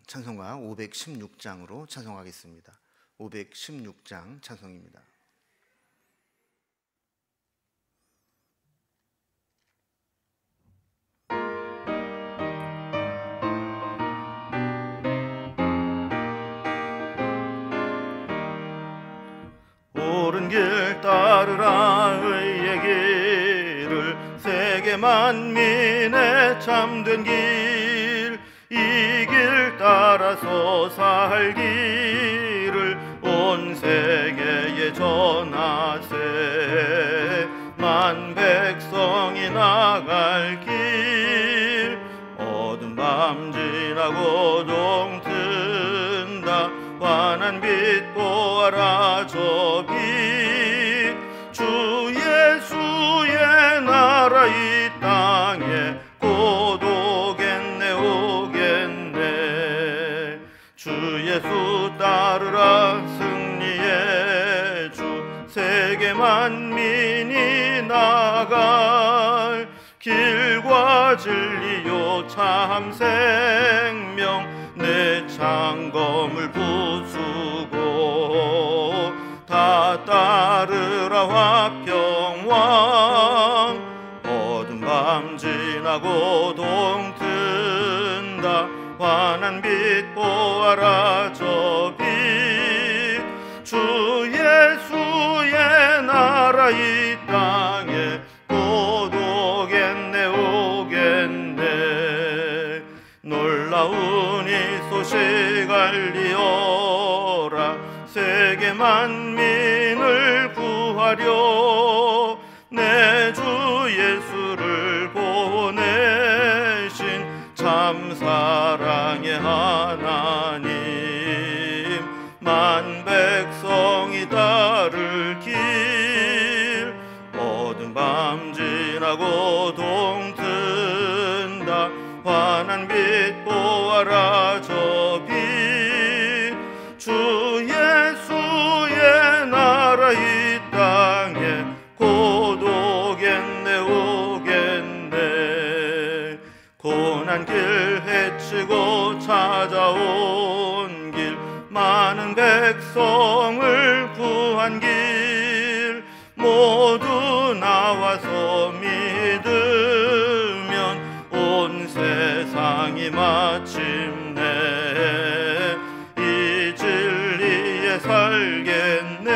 찬송가 516장으로 찬송하겠습니다. 516장 찬송입니다. 옳은 길 따르라 의의 길을, 세계 만민의 참된 길, 이 길 따라서 살기를 온 세계에 전하세. 만 백성이 나갈 길, 어두운 밤 지나고 동 튼다. 환한 빛 보아라 저 빛, 주 예수의 나라 이 땅에 곧 오겠네 오겠네. 주 예수 따르라 승리의 주, 세계 만민이 나갈 길과 진리요 참 생명, 내 창검을 부수고 다 따르라 화평왕. 어두운 밤 지나고 동 튼다. 환한 빛 보아라 저 빛, 주 예수의 나라 이 땅에 곧 오겠네 오겠네. 놀라운 이 소식 알리어라, 세계 만민을 구하려 내 주 예수를 보내신 참 사랑의 하나님. 만 백성이 따를 길, 어두운 밤 지나고 동 튼다. 환한 빛 보아라 저 빛, 주 예수의 나라 이 땅에 곧 오겠네 오겠네. 고난 길 헤치고 찾아온 길, 많은 백성을 구한 길, 모두 나와서 믿으면 온 세상이 마침내 이 진리에 살겠네.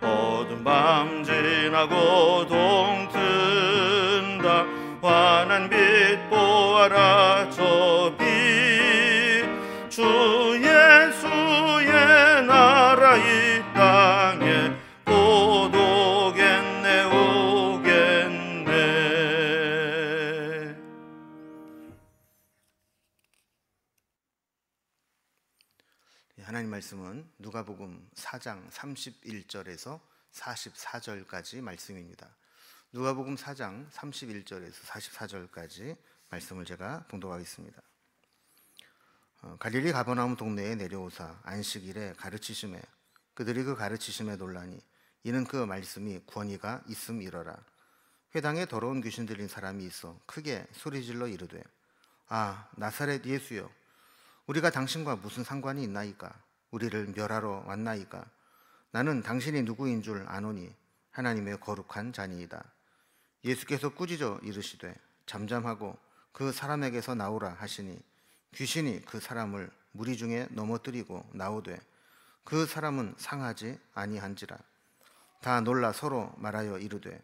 어두운 밤 지나고 동 튼다. 환한 빛 보아라 저 빛, 주 예수의 나라 이 땅에 곧 오겠네 오겠네. 하나님 말씀은 누가복음 4장 31절에서 44절까지 말씀입니다. 누가복음 4장 31절에서 44절까지 말씀을 제가 봉독하겠습니다. 갈릴리 가버나움 동네에 내려오사 안식일에 가르치심에 그들이 그 가르치심에 놀라니, 이는 그 말씀이 권위가 있음이러라. 회당에 더러운 귀신 들린 사람이 있어 크게 소리질러 이르되, 아 나사렛 예수여, 우리가 당신과 무슨 상관이 있나이까? 우리를 멸하러 왔나이까? 나는 당신이 누구인 줄 아노니 하나님의 거룩한 자니이다. 예수께서 꾸짖어 이르시되 잠잠하고 그 사람에게서 나오라 하시니, 귀신이 그 사람을 무리 중에 넘어뜨리고 나오되 그 사람은 상하지 아니한지라. 다 놀라 서로 말하여 이르되,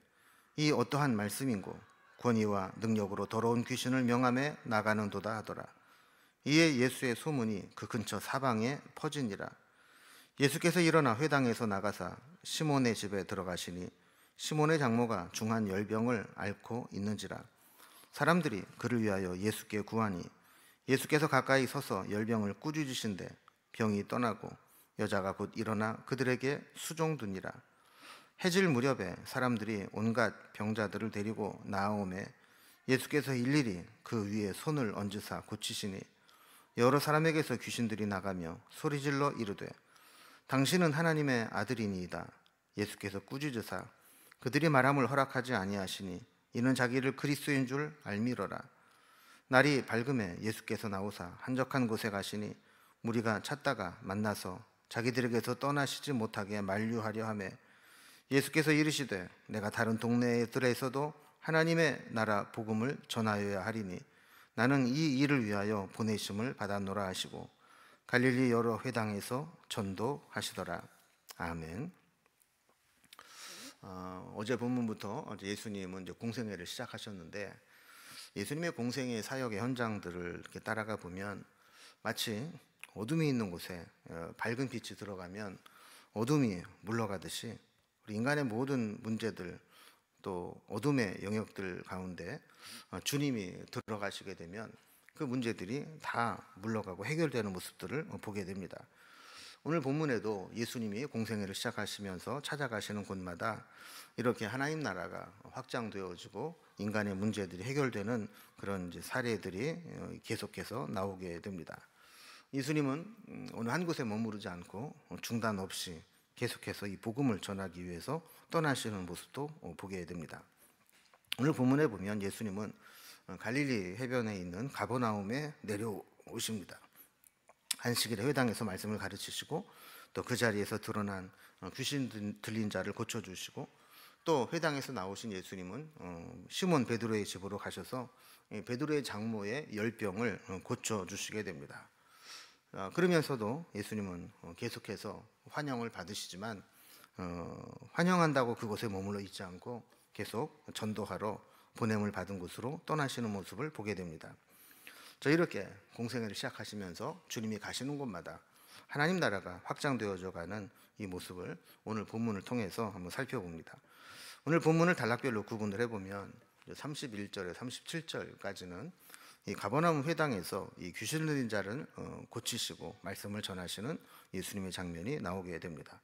이 어떠한 말씀인고? 권위와 능력으로 더러운 귀신을 명함에 나가는도다 하더라. 이에 예수의 소문이 그 근처 사방에 퍼지니라. 예수께서 일어나 회당에서 나가사 시몬의 집에 들어가시니, 시몬의 장모가 중한 열병을 앓고 있는지라. 사람들이 그를 위하여 예수께 구하니, 예수께서 가까이 서서 열병을 꾸짖으신데 병이 떠나고 여자가 곧 일어나 그들에게 수종드니라. 해질 무렵에 사람들이 온갖 병자들을 데리고 나아오매 예수께서 일일이 그 위에 손을 얹으사 고치시니, 여러 사람에게서 귀신들이 나가며 소리질러 이르되, 당신은 하나님의 아들이니이다. 예수께서 꾸짖으사 그들이 말함을 허락하지 아니하시니, 이는 자기를 그리스도인 줄 알미러라. 날이 밝음에 예수께서 나오사 한적한 곳에 가시니 무리가 찾다가 만나서 자기들에게서 떠나시지 못하게 만류하려 하며 예수께서 이르시되 내가 다른 동네들에서도 하나님의 나라 복음을 전하여야 하리니 나는 이 일을 위하여 보내심을 받았노라 하시고 갈릴리 여러 회당에서 전도하시더라. 아멘. 어제 본문부터 어제 예수님은 이제 공생애를 시작하셨는데 예수님의 공생애 사역의 현장들을 이렇게 따라가 보면 마치 어둠이 있는 곳에 밝은 빛이 들어가면 어둠이 물러가듯이 우리 인간의 모든 문제들 또 어둠의 영역들 가운데 주님이 들어가시게 되면 그 문제들이 다 물러가고 해결되는 모습들을 보게 됩니다. 오늘 본문에도 예수님이 공생애를 시작하시면서 찾아가시는 곳마다 이렇게 하나님 나라가 확장되어지고 인간의 문제들이 해결되는 그런 이제 사례들이 계속해서 나오게 됩니다. 예수님은 어느 한 곳에 머무르지 않고 중단 없이 계속해서 이 복음을 전하기 위해서 떠나시는 모습도 보게 됩니다. 오늘 본문에 보면 예수님은 갈릴리 해변에 있는 가버나움에 내려오십니다. 안식일에 회당에서 말씀을 가르치시고 또 그 자리에서 드러난 귀신 들린 자를 고쳐주시고 또 회당에서 나오신 예수님은 시몬 베드로의 집으로 가셔서 베드로의 장모의 열병을 고쳐주시게 됩니다. 그러면서도 예수님은 계속해서 환영을 받으시지만 환영한다고 그곳에 머물러 있지 않고 계속 전도하러 보냄을 받은 곳으로 떠나시는 모습을 보게 됩니다. 이렇게 공생애를 시작하시면서 주님이 가시는 곳마다 하나님 나라가 확장되어져 가는 이 모습을 오늘 본문을 통해서 한번 살펴봅니다. 오늘 본문을 단락별로 구분을 해보면 31절에 37절까지는 이 가버나움 회당에서 이 귀신 들린 자를 고치시고 말씀을 전하시는 예수님의 장면이 나오게 됩니다.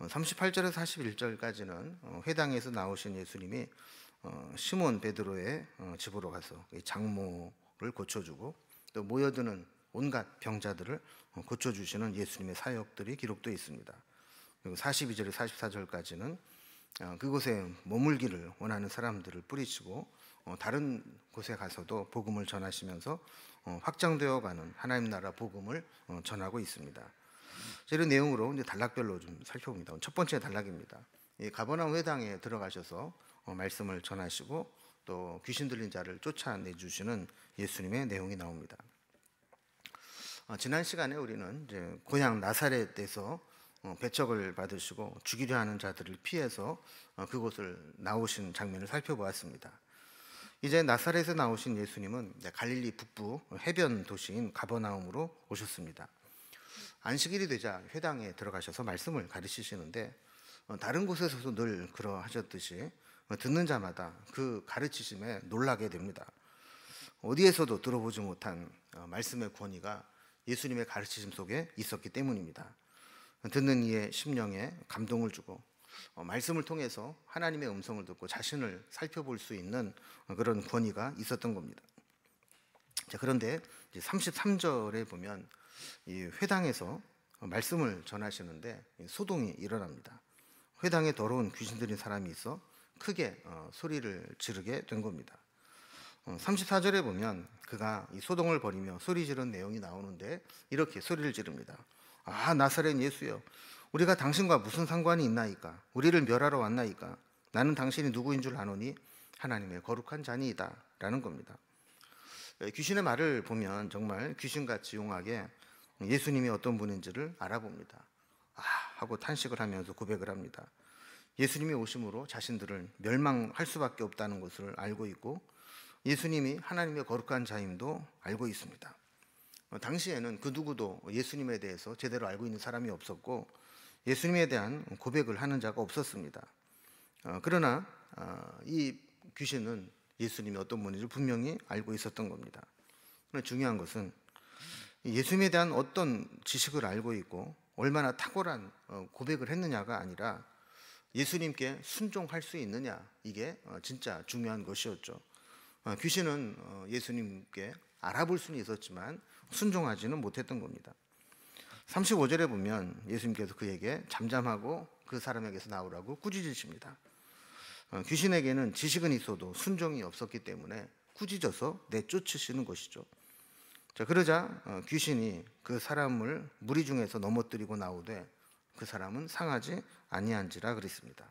38절에서 41절까지는 회당에서 나오신 예수님이 시몬 베드로의 집으로 가서 장모를 고쳐주고 또 모여드는 온갖 병자들을 고쳐주시는 예수님의 사역들이 기록되어 있습니다. 그리고 42절에서 44절까지는 그곳에 머물기를 원하는 사람들을 뿌리치고 다른 곳에 가서도 복음을 전하시면서 확장되어가는 하나님 나라 복음을 전하고 있습니다. 이런 내용으로 이제 단락별로 좀 살펴봅니다. 첫 번째 단락입니다. 가버나움 회당에 들어가셔서 말씀을 전하시고 또 귀신 들린 자를 쫓아내 주시는 예수님의 내용이 나옵니다. 지난 시간에 우리는 이제 고향 나사렛에서 배척을 받으시고 죽이려 하는 자들을 피해서 그곳을 나오신 장면을 살펴보았습니다. 이제 나사렛에 나오신 예수님은 갈릴리 북부 해변 도시인 가버나움으로 오셨습니다. 안식일이 되자 회당에 들어가셔서 말씀을 가르치시는데 다른 곳에서도 늘 그러하셨듯이 듣는 자마다 그 가르치심에 놀라게 됩니다. 어디에서도 들어보지 못한 말씀의 권위가 예수님의 가르치심 속에 있었기 때문입니다. 듣는 이의 심령에 감동을 주고 말씀을 통해서 하나님의 음성을 듣고 자신을 살펴볼 수 있는 그런 권위가 있었던 겁니다. 그런데 33절에 보면 이 회당에서 말씀을 전하시는데 소동이 일어납니다. 회당에 더러운 귀신 들린 사람이 있어 크게 소리를 지르게 된 겁니다. 34절에 보면 그가 이 소동을 벌이며 소리 지른 내용이 나오는데 이렇게 소리를 지릅니다. 아, 나사렛 예수여, 우리가 당신과 무슨 상관이 있나이까? 우리를 멸하러 왔나이까? 나는 당신이 누구인 줄 아노니 하나님의 거룩한 자니이다 라는 겁니다. 귀신의 말을 보면 정말 귀신같이 용하게 예수님이 어떤 분인지를 알아봅니다. 아, 하고 탄식을 하면서 고백을 합니다. 예수님이 오심으로 자신들을 멸망할 수밖에 없다는 것을 알고 있고 예수님이 하나님의 거룩한 자임도 알고 있습니다. 당시에는 그 누구도 예수님에 대해서 제대로 알고 있는 사람이 없었고 예수님에 대한 고백을 하는 자가 없었습니다. 그러나 이 귀신은 예수님이 어떤 분인지 분명히 알고 있었던 겁니다. 그러나 중요한 것은 예수님에 대한 어떤 지식을 알고 있고 얼마나 탁월한 고백을 했느냐가 아니라 예수님께 순종할 수 있느냐, 이게 진짜 중요한 것이었죠. 귀신은 예수님께 알아볼 수는 있었지만 순종하지는 못했던 겁니다. 35절에 보면 예수님께서 그에게 잠잠하고 그 사람에게서 나오라고 꾸짖으십니다. 귀신에게는 지식은 있어도 순종이 없었기 때문에 꾸짖어서 내쫓으시는 것이죠. 자, 그러자 귀신이 그 사람을 무리 중에서 넘어뜨리고 나오되 그 사람은 상하지 아니한지라 그랬습니다.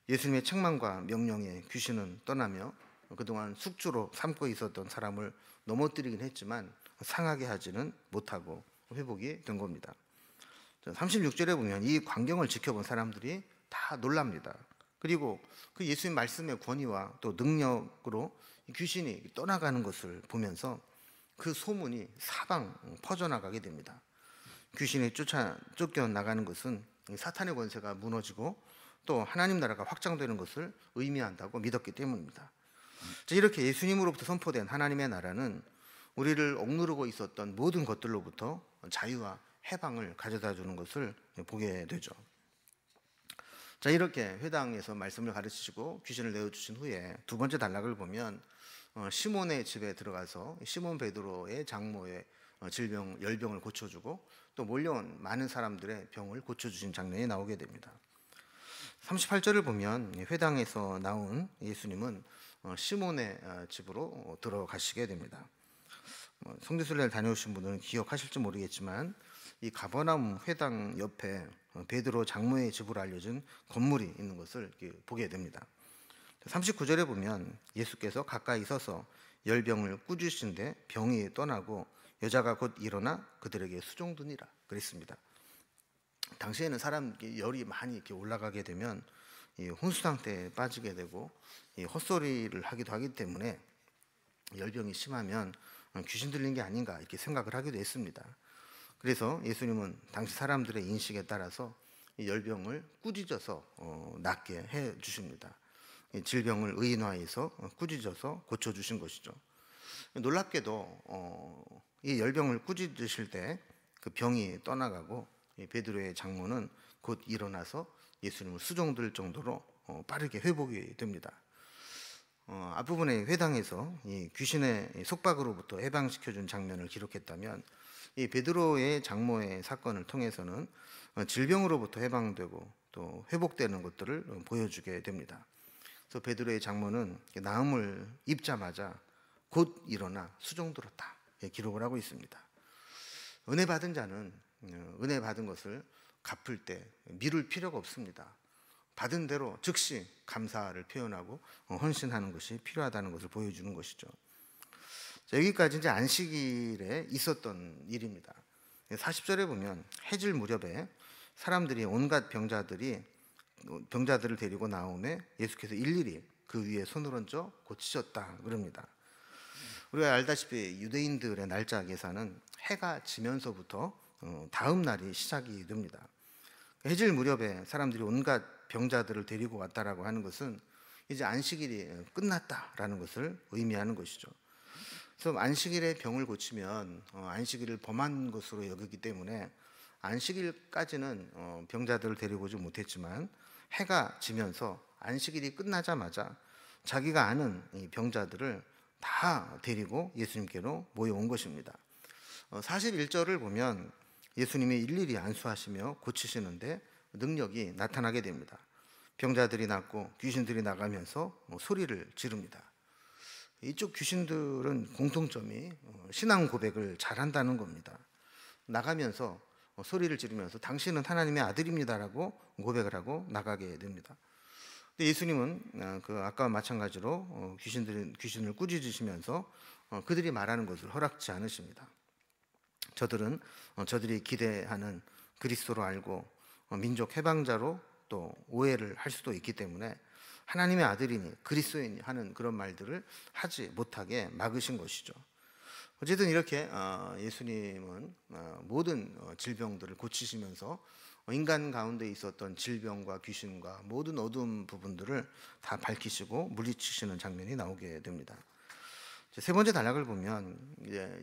예수님의 책망과 명령에 귀신은 떠나며 그동안 숙주로 삼고 있었던 사람을 넘어뜨리긴 했지만 상하게 하지는 못하고 회복이 된 겁니다. 36절에 보면 이 광경을 지켜본 사람들이 다 놀랍니다. 그리고 그 예수님 말씀의 권위와 또 능력으로 귀신이 떠나가는 것을 보면서 그 소문이 사방 퍼져나가게 됩니다. 귀신이 쫓겨나가는 것은 사탄의 권세가 무너지고 또 하나님 나라가 확장되는 것을 의미한다고 믿었기 때문입니다. 이렇게 예수님으로부터 선포된 하나님의 나라는 우리를 억누르고 있었던 모든 것들로부터 자유와 해방을 가져다 주는 것을 보게 되죠. 자, 이렇게 회당에서 말씀을 가르치시고 귀신을 내어주신 후에 두 번째 단락을 보면 시몬의 집에 들어가서 시몬 베드로의 장모의 질병 열병을 고쳐주고 또 몰려온 많은 사람들의 병을 고쳐주신 장면이 나오게 됩니다. 38절을 보면 회당에서 나온 예수님은 시몬의 집으로 들어가시게 됩니다. 성지순례를 다녀오신 분들은 기억하실지 모르겠지만 이 가버나움 회당 옆에 베드로 장모의 집으로 알려진 건물이 있는 것을 보게 됩니다. 39절에 보면 예수께서 가까이 서서 열병을 꾸짖으신데 병이 떠나고 여자가 곧 일어나 그들에게 수종드니라 그랬습니다. 당시에는 사람 열이 많이 이렇게 올라가게 되면 이 혼수 상태에 빠지게 되고 이 헛소리를 하기도 하기 때문에 열병이 심하면 귀신 들린 게 아닌가 이렇게 생각을 하기도 했습니다. 그래서 예수님은 당시 사람들의 인식에 따라서 이 열병을 꾸짖어서 낫게 해 주십니다. 질병을 의인화해서 꾸짖어서 고쳐주신 것이죠. 놀랍게도 이 열병을 꾸짖으실 때 그 병이 떠나가고 베드로의 장모는 곧 일어나서 예수님을 수종들 정도로 빠르게 회복이 됩니다. 앞부분의 회당에서 이 귀신의 속박으로부터 해방시켜준 장면을 기록했다면 이 베드로의 장모의 사건을 통해서는 질병으로부터 해방되고 또 회복되는 것들을 보여주게 됩니다. 그래서 베드로의 장모는 나음을 입자마자 곧 일어나 수종들었다 기록을 하고 있습니다. 은혜 받은 자는 은혜 받은 것을 갚을 때 미룰 필요가 없습니다. 받은 대로 즉시 감사를 표현하고 헌신하는 것이 필요하다는 것을 보여주는 것이죠. 자, 여기까지 이제 안식일에 있었던 일입니다. 40절에 보면 해질 무렵에 사람들이 온갖 병자들을 데리고 나오매 예수께서 일일이 그 위에 손을 얹어 고치셨다 그럽니다. 우리가 알다시피 유대인들의 날짜 계산은 해가 지면서부터 다음 날이 시작이 됩니다. 해질 무렵에 사람들이 온갖 병자들을 데리고 왔다라고 하는 것은 이제 안식일이 끝났다라는 것을 의미하는 것이죠. 그래서 안식일에 병을 고치면 안식일을 범한 것으로 여기기 때문에 안식일까지는 병자들을 데리고 오지 못했지만 해가 지면서 안식일이 끝나자마자 자기가 아는 이 병자들을 다 데리고 예수님께로 모여온 것입니다. 41절을 보면 예수님이 일일이 안수하시며 고치시는데 능력이 나타나게 됩니다. 병자들이 낫고 귀신들이 나가면서 소리를 지릅니다. 이쪽 귀신들은 공통점이 신앙 고백을 잘한다는 겁니다. 나가면서 소리를 지르면서 당신은 하나님의 아들입니다라고 고백을 하고 나가게 됩니다. 근데 예수님은 아까와 마찬가지로 귀신을 꾸짖으시면서 그들이 말하는 것을 허락지 않으십니다. 저들이 기대하는 그리스도로 알고 민족 해방자로 또 오해를 할 수도 있기 때문에 하나님의 아들이니 그리스도이니 하는 그런 말들을 하지 못하게 막으신 것이죠. 어쨌든 이렇게 예수님은 모든 질병들을 고치시면서 인간 가운데 있었던 질병과 귀신과 모든 어두운 부분들을 다 밝히시고 물리치시는 장면이 나오게 됩니다. 세 번째 단락을 보면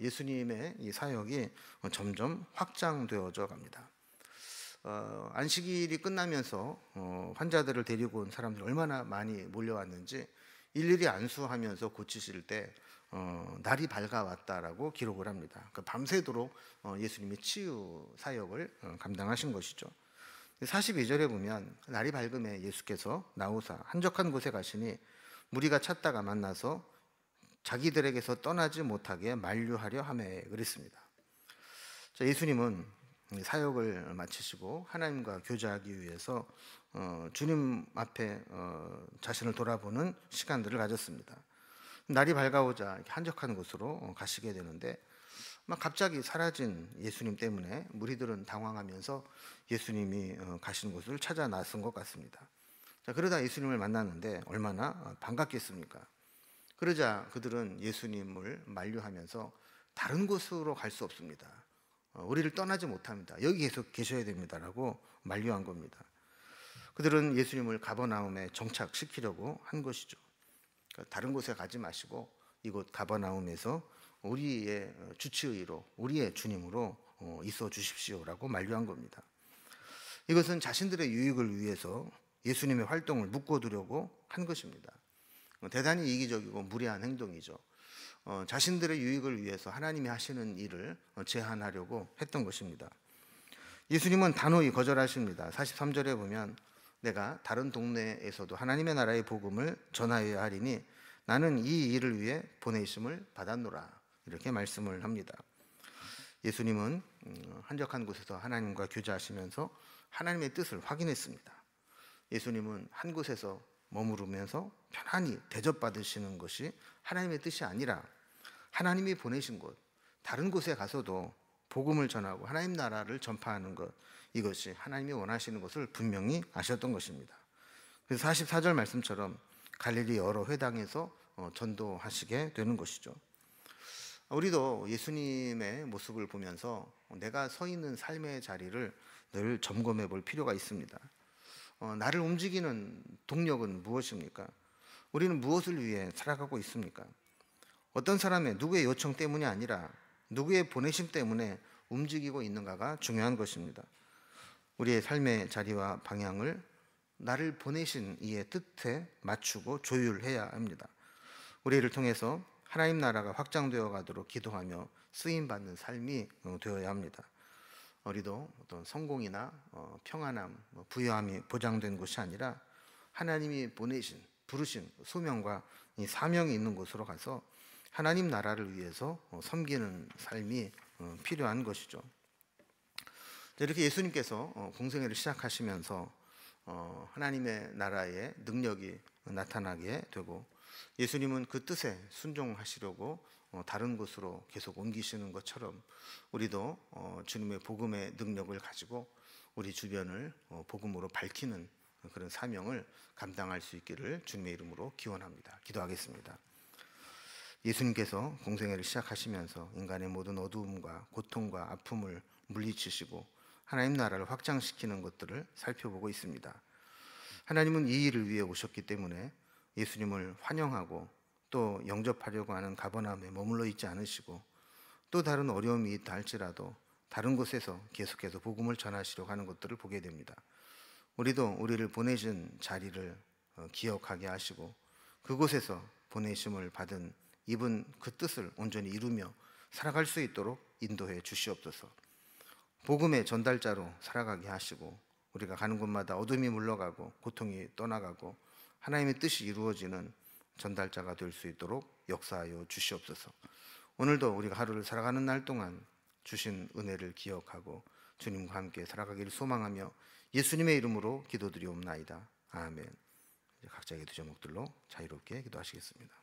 예수님의 이 사역이 점점 확장되어져 갑니다. 안식일이 끝나면서 환자들을 데리고 온 사람들이 얼마나 많이 몰려왔는지 일일이 안수하면서 고치실 때 날이 밝아왔다라고 기록을 합니다. 밤새도록 예수님이 치유 사역을 감당하신 것이죠. 42절에 보면 날이 밝음에 예수께서 나오사 한적한 곳에 가시니 무리가 찾다가 만나서 자기들에게서 떠나지 못하게 만류하려 하매 그랬습니다. 자, 예수님은 사역을 마치시고 하나님과 교제하기 위해서 주님 앞에 자신을 돌아보는 시간들을 가졌습니다. 날이 밝아오자 이렇게 한적한 곳으로 가시게 되는데 막 갑자기 사라진 예수님 때문에 무리들은 당황하면서 예수님이 가신 곳을 찾아 나선 것 같습니다. 자, 그러다 예수님을 만났는데 얼마나 반갑겠습니까? 그러자 그들은 예수님을 만류하면서 다른 곳으로 갈 수 없습니다. 우리를 떠나지 못합니다. 여기 계속 계셔야 됩니다라고 만류한 겁니다. 그들은 예수님을 가버나움에 정착시키려고 한 것이죠. 그러니까 다른 곳에 가지 마시고 이곳 가버나움에서 우리의 주치의로, 우리의 주님으로 있어 주십시오라고 만류한 겁니다. 이것은 자신들의 유익을 위해서 예수님의 활동을 묶어두려고 한 것입니다. 대단히 이기적이고 무례한 행동이죠. 자신들의 유익을 위해서 하나님이 하시는 일을 제한하려고 했던 것입니다. 예수님은 단호히 거절하십니다. 43절에 보면 내가 다른 동네에서도 하나님의 나라의 복음을 전하여야 하리니 나는 이 일을 위해 보내심을 받았노라 이렇게 말씀을 합니다. 예수님은 한적한 곳에서 하나님과 교제하시면서 하나님의 뜻을 확인했습니다. 예수님은 한 곳에서 머무르면서 편안히 대접받으시는 것이 하나님의 뜻이 아니라 하나님이 보내신 곳, 다른 곳에 가서도 복음을 전하고 하나님 나라를 전파하는 것, 이것이 하나님이 원하시는 것을 분명히 아셨던 것입니다. 그래서 44절 말씀처럼 갈릴리 여러 회당에서 전도하시게 되는 것이죠. 우리도 예수님의 모습을 보면서 내가 서 있는 삶의 자리를 늘 점검해 볼 필요가 있습니다. 나를 움직이는 동력은 무엇입니까? 우리는 무엇을 위해 살아가고 있습니까? 어떤 사람의 누구의 요청 때문이 아니라 누구의 보내심 때문에 움직이고 있는가가 중요한 것입니다. 우리의 삶의 자리와 방향을 나를 보내신 이의 뜻에 맞추고 조율해야 합니다. 우리를 통해서 하나님 나라가 확장되어 가도록 기도하며 쓰임받는 삶이 되어야 합니다. 우리도 어떤 성공이나 평안함, 부유함이 보장된 곳이 아니라 하나님이 보내신, 부르신 소명과 이 사명이 있는 곳으로 가서 하나님 나라를 위해서 섬기는 삶이 필요한 것이죠. 이렇게 예수님께서 공생애를 시작하시면서 하나님의 나라의 능력이 나타나게 되고 예수님은 그 뜻에 순종하시려고 다른 곳으로 계속 옮기시는 것처럼 우리도 주님의 복음의 능력을 가지고 우리 주변을 복음으로 밝히는 그런 사명을 감당할 수 있기를 주님의 이름으로 기원합니다. 기도하겠습니다. 예수님께서 공생애를 시작하시면서 인간의 모든 어두움과 고통과 아픔을 물리치시고 하나님 나라를 확장시키는 것들을 살펴보고 있습니다. 하나님은 이 일을 위해 오셨기 때문에 예수님을 환영하고 또 영접하려고 하는 가버나움에 머물러 있지 않으시고 또 다른 어려움이 있다 할지라도 다른 곳에서 계속해서 복음을 전하시려고 하는 것들을 보게 됩니다. 우리도 우리를 보내신 자리를 기억하게 하시고 그곳에서 보내심을 받은 이분 그 뜻을 온전히 이루며 살아갈 수 있도록 인도해 주시옵소서. 복음의 전달자로 살아가게 하시고 우리가 가는 곳마다 어둠이 물러가고 고통이 떠나가고 하나님의 뜻이 이루어지는 전달자가 될 수 있도록 역사하여 주시옵소서. 오늘도 우리가 하루를 살아가는 날 동안 주신 은혜를 기억하고 주님과 함께 살아가기를 소망하며 예수님의 이름으로 기도드리옵나이다. 아멘. 각자의 기도 제목들로 자유롭게 기도하시겠습니다.